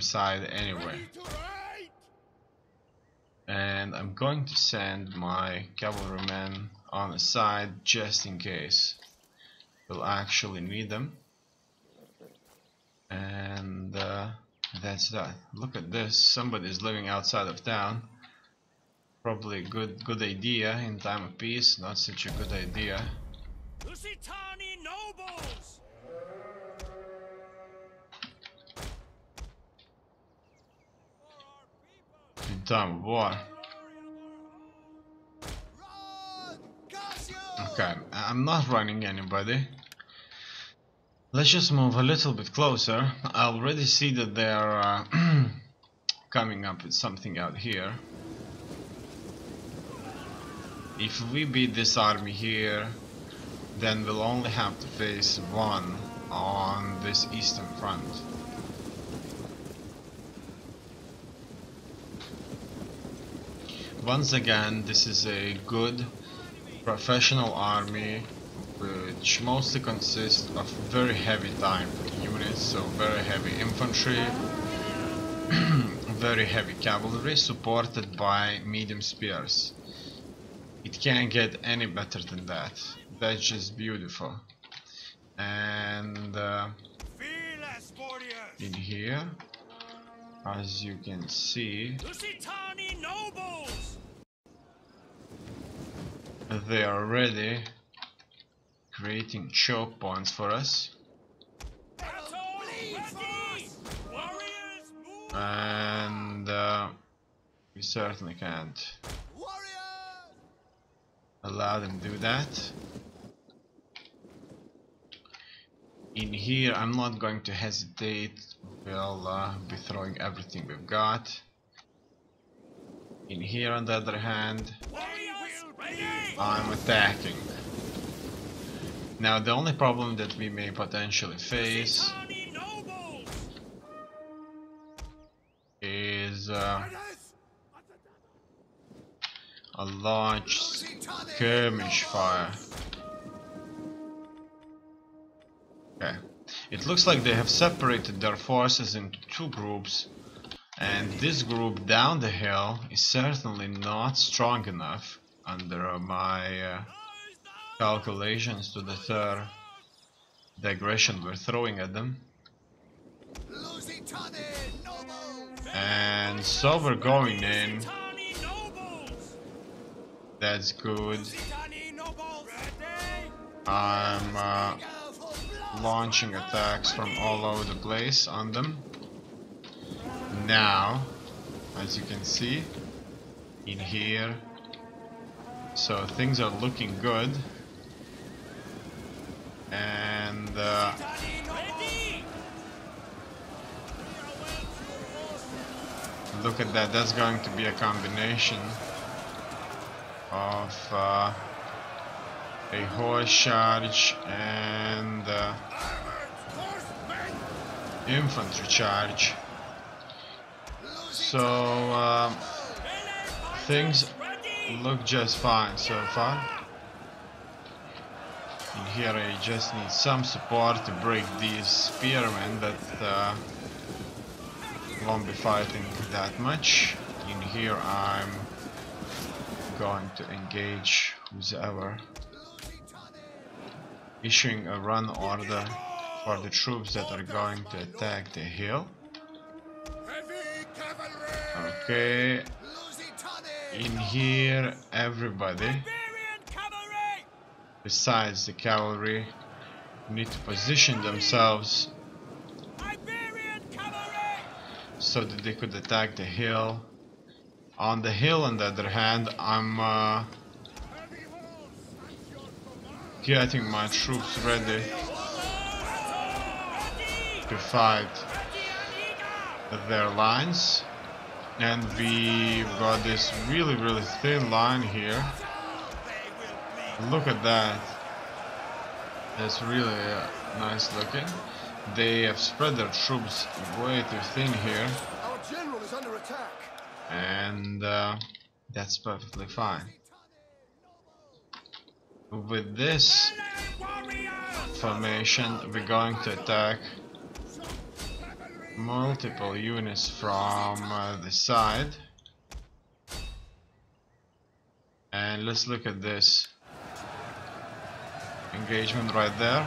side anyway. And I'm going to send my cavalrymen on the side just in case we'll actually need them. And that's that. Look at this, somebody's living outside of town. Probably a good idea in time of peace, not such a good idea. Lusitani nobles! In time of war. Okay, I'm not running anybody. Let's just move a little bit closer. I already see that they are coming up with something out here. If we beat this army here, then we'll only have to face one on this eastern front. Once again, this is a good professional army which mostly consists of very heavy type units, so very heavy infantry, very heavy cavalry supported by medium spears. It can't get any better than that. That's just beautiful. And in here, as you can see, Lusitani nobles! they are already creating choke points for us. And we certainly can't allow them to do that. In here, I'm not going to hesitate. We'll be throwing everything we've got. In here, on the other hand, I'm attacking. Now, the only problem that we may potentially face is a large skirmish fire. Okay, it looks like they have separated their forces into two groups, and this group down the hill is certainly not strong enough under my calculations to deter the aggression we're throwing at them. And so we're going in. That's good. I'm launching attacks from all over the place on them. Now, as you can see, in here, so things are looking good. And look at that, that's going to be a combination of a horse charge and infantry charge. So things look just fine so far. In here I just need some support to break these spearmen that won't be fighting that much. In here I'm going to engage who's ever issuing a run order for the troops that are going to attack the hill. Okay, in here everybody besides the cavalry need to position themselves so that they could attack the hill. On the hill, on the other hand, I'm getting my troops ready to fight their lines, and we've got this really thin line here. Look at that. That's really nice looking. They have spread their troops way too thin here. Our general is under attack. And that's perfectly fine. With this formation, we're going to attack multiple units from the side. And let's look at this engagement right there.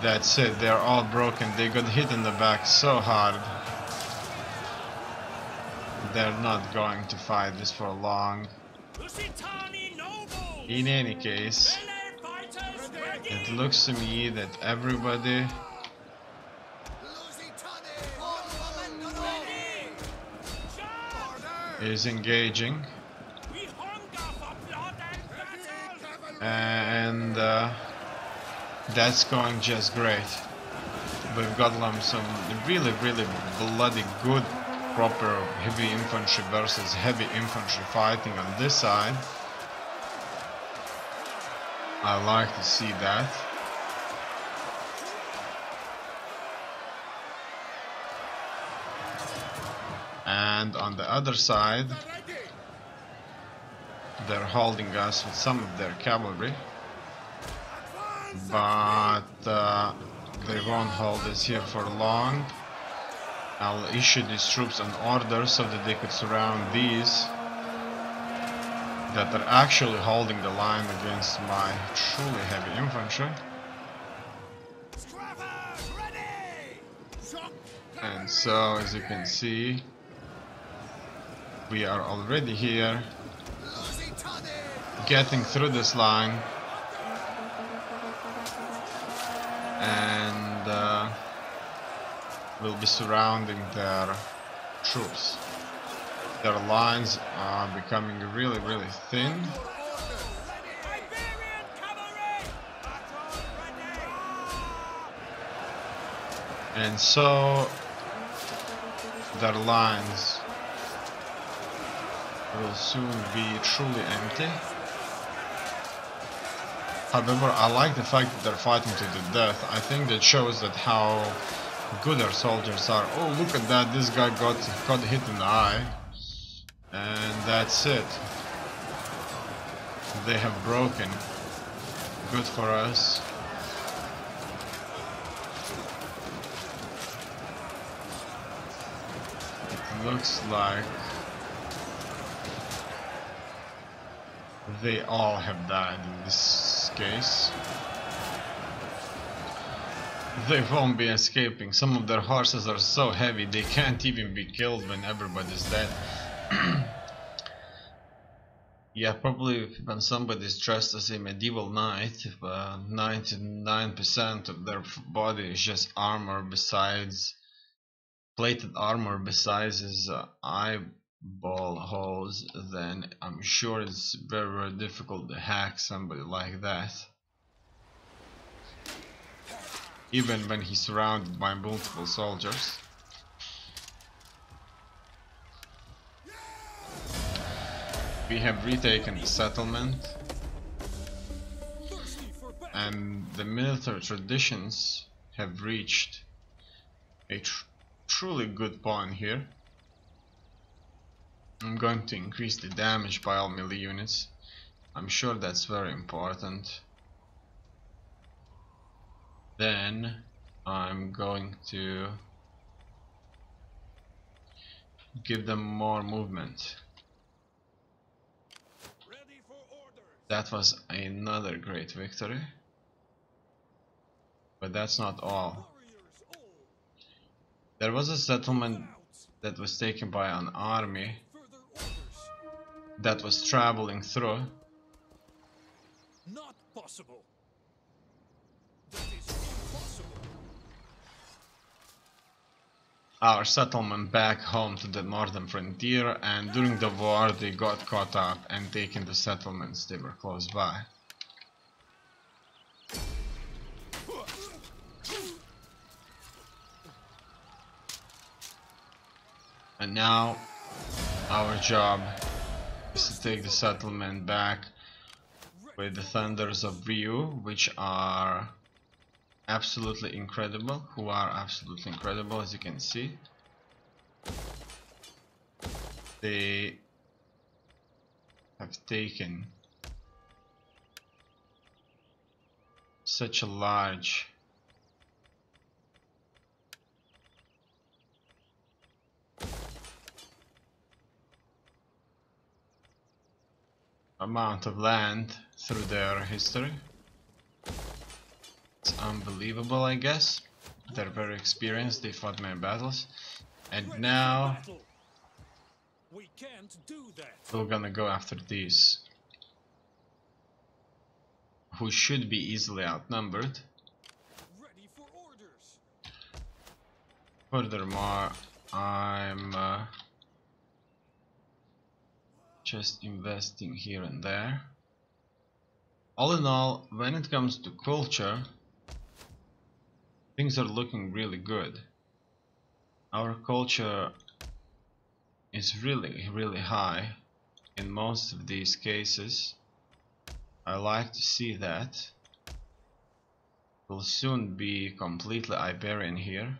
That's it, they're all broken. They got hit in the back so hard. They're not going to fight this for long. Lusitani nobles! In any case, Melee fighters it ready! looks to me that everybody Ready! Charge! is engaging, We hunger for blood and battle! and that's going just great. We've got some really bloody good proper heavy infantry versus heavy infantry fighting on this side. I like to see that. And on the other side, they're holding us with some of their cavalry, but they won't hold us here for long. I'll issue these troops an order so that they could surround these that are actually holding the line against my truly heavy infantry. Scrappers ready! And so, as you can see, we are already here, getting through this line, and we'll be surrounding their troops. Their lines are becoming really thin, Iberian cavalry! Battle ready! and so their lines will soon be truly empty. However, I like the fact that they're fighting to the death. I think that shows that how good our soldiers are. Oh, look at that, this guy got hit in the eye. And that's it. They have broken. Good for us. It looks like they all have died in this case. They won't be escaping. Some of their horses are so heavy they can't even be killed when everybody's dead. Yeah, probably when somebody's dressed as a medieval knight, 99% of their body is just armor besides plated armor besides his eyeball holes, then I'm sure it's very difficult to hack somebody like that. Even when he's surrounded by multiple soldiers. We have retaken the settlement, and the military traditions have reached a truly good point here. I'm going to increase the damage by all melee units. I'm sure that's very important. Then I'm going to give them more movement. Ready for orders! That was another great victory. But that's not all. Warriors all! There was a settlement that was taken by an army Further orders! that was traveling through. Not possible! That is impossible! Our settlement back home to the northern frontier, and during the war they got caught up and taken the settlements they were close by. And now our job is to take the settlement back with the thunders of Ryu, which are absolutely incredible, as you can see. They have taken such a large amount of land through their history. It's unbelievable, I guess. They're very experienced, they fought many battles. And Ready for now battle. We can't do that. we're gonna go after these, who should be easily outnumbered. Ready for orders. Furthermore, I'm just investing here and there. All in all, when it comes to culture, things are looking really good. Our culture is really high in most of these cases. I like to see that. We'll soon be completely Iberian here.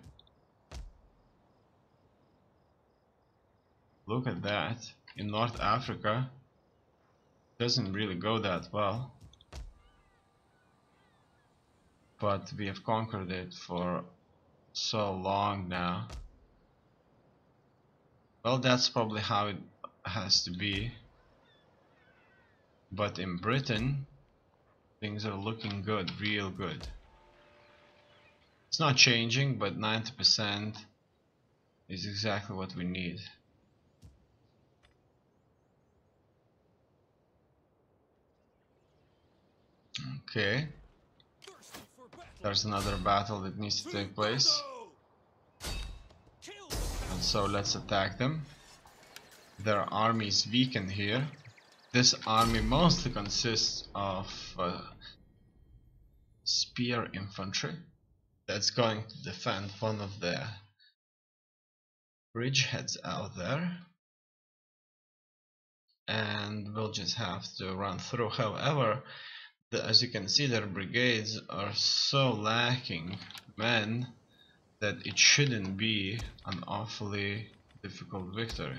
Look at that. In North Africa, doesn't really go that well. But we have conquered it for so long now. Well, that's probably how it has to be. But in Britain, things are looking good, real good. It's not changing, but 90% is exactly what we need. Okay, Thirsty for battle. there's another battle that needs to take place. Kill the And so let's attack them. Their army is weakened here. This army mostly consists of spear infantry that's going to defend one of the bridgeheads out there. And we'll just have to run through. However, as you can see, their brigades are so lacking men that it shouldn't be an awfully difficult victory.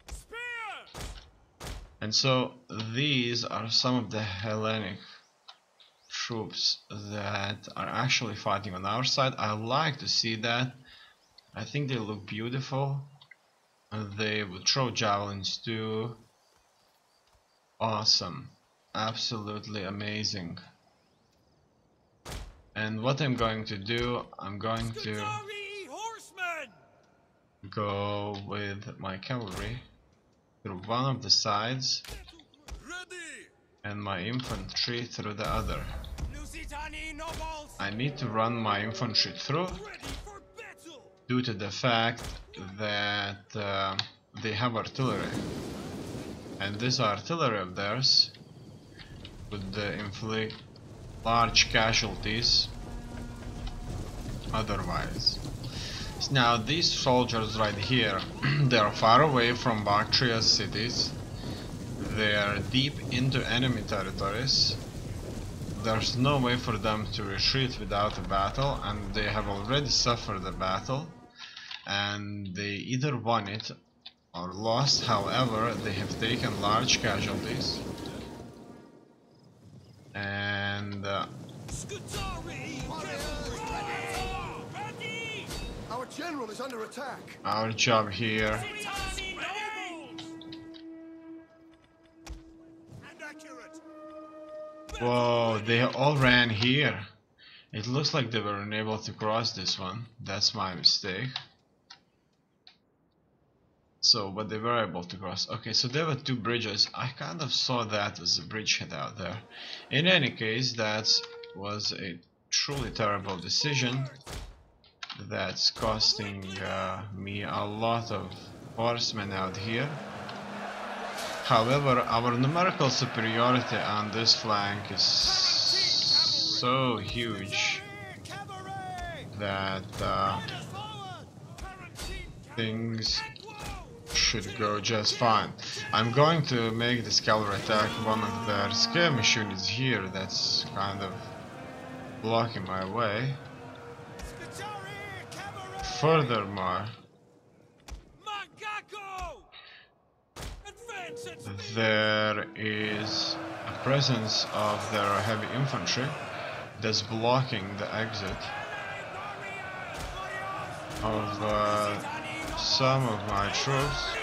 spear. And so these are some of the Hellenic troops that are actually fighting on our side. I like to see that. I think they look beautiful. They would throw javelins too. Awesome. Absolutely amazing. And what I'm going to do, I'm going to Scutari horsemen. go with my cavalry through one of the sides Ready. and my infantry through the other. Lusitani nobles. I need to run my infantry through Ready for battle. due to the fact that they have artillery. And this artillery of theirs would inflict large casualties otherwise. Now these soldiers right here, they are far away from Bactria's cities. They are deep into enemy territories. There's no way for them to retreat without a battle, and they have already suffered a battle, and they either won it or lost. However, they have taken large casualties, and Scutari cavalry. Ready. Our general is under attack. our job here Lusitani nobles. And accurate. Whoa, they all ran here. It looks like they were unable to cross this one. That's my mistake. So, but they were able to cross. Okay, so there were two bridges. I kind of saw that as a bridgehead out there. In any case, that was a truly terrible decision. That's costing me a lot of horsemen out here. However, our numerical superiority on this flank is so huge that things should go just fine. I'm going to make this cavalry attack one of their skirmish units here that's kind of blocking my way. Furthermore, there is a presence of their heavy infantry that's blocking the exit of some of my troops.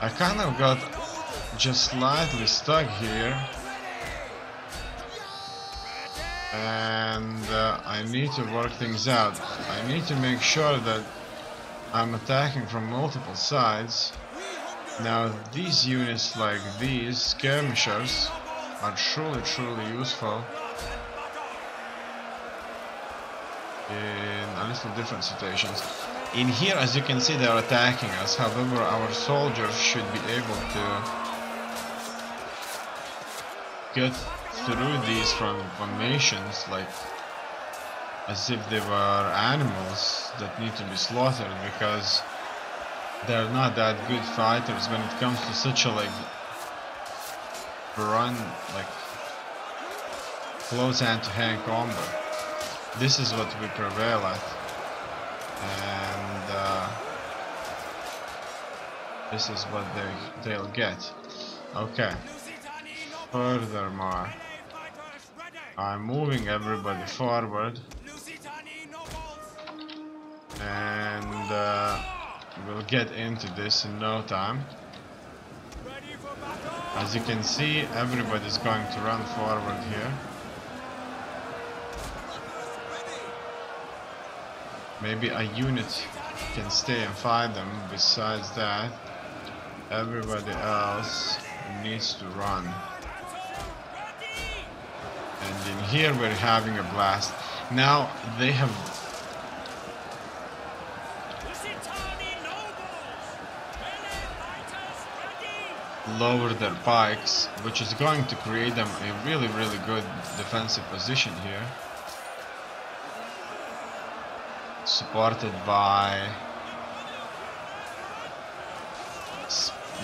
I kind of got just slightly stuck here, and I need to work things out. I need to make sure that I'm attacking from multiple sides. Now these units like these skirmishers are truly useful in a little different situations. In here, as you can see, they are attacking us. However, our soldiers should be able to get through these formations like as if they were animals that need to be slaughtered, because they're not that good fighters when it comes to such a like close hand-to-hand combat. This is what we prevail at, and this is what they'll get. Okay. Furthermore, I'm moving everybody forward, and we'll get into this in no time. As you can see, everybody's going to run forward here. Maybe a unit can stay and fight them. Besides that, everybody else needs to run. And in here we're having a blast. Now they have lowered their pikes, which is going to create them a really good defensive position here, supported by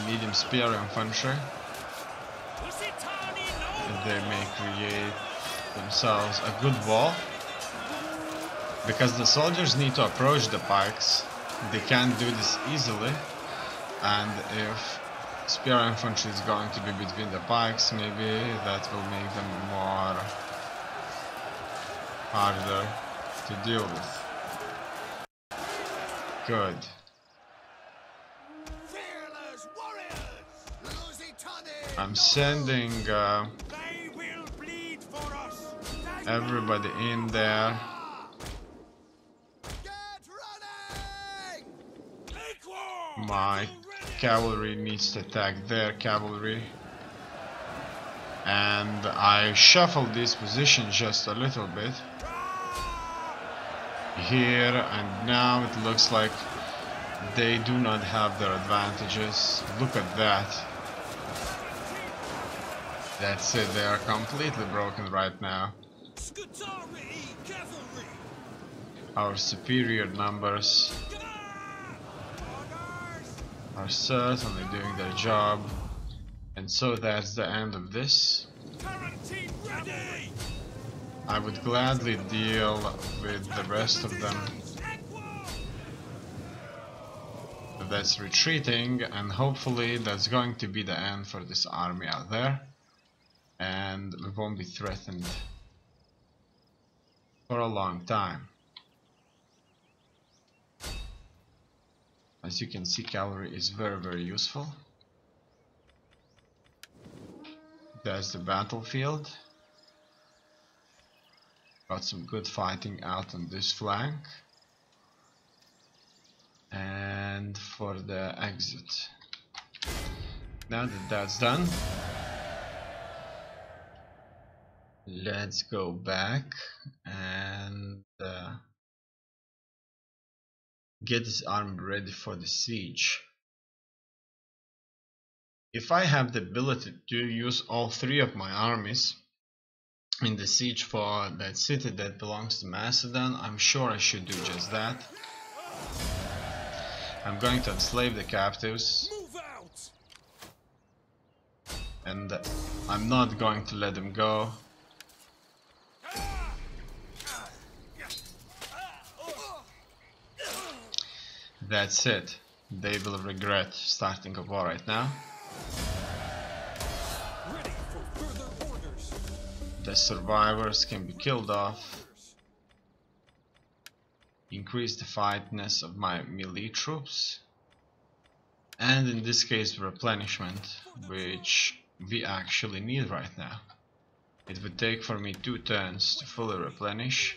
medium spear infantry. They may create themselves a good wall, because the soldiers need to approach the pikes. They can't do this easily, and if spear infantry is going to be between the pikes, maybe that will make them more harder to deal with. Good. I'm sending everybody in there. My cavalry needs to attack their cavalry, and I shuffled this position just a little bit here, and now it looks like they do not have their advantages. Look at that. That's it, they are completely broken right now. Our superior numbers are certainly doing their job, and so that's the end of this. I would gladly deal with the rest of them that's retreating, and hopefully that's going to be the end for this army out there, and we won't be threatened for a long time. As you can see, cavalry is very useful. There's the battlefield. Got some good fighting out on this flank. And for the exit. Now that that's done, let's go back and get this army ready for the siege. If I have the ability to use all three of my armies in the siege for that city that belongs to Macedon, I'm sure I should do just that. I'm going to enslave the captives, and I'm not going to let them go. That's it. They will regret starting a war right now. The survivors can be killed off. Increase the fightness of my melee troops. and in this case replenishment, which we actually need right now. It would take for me 2 turns to fully replenish,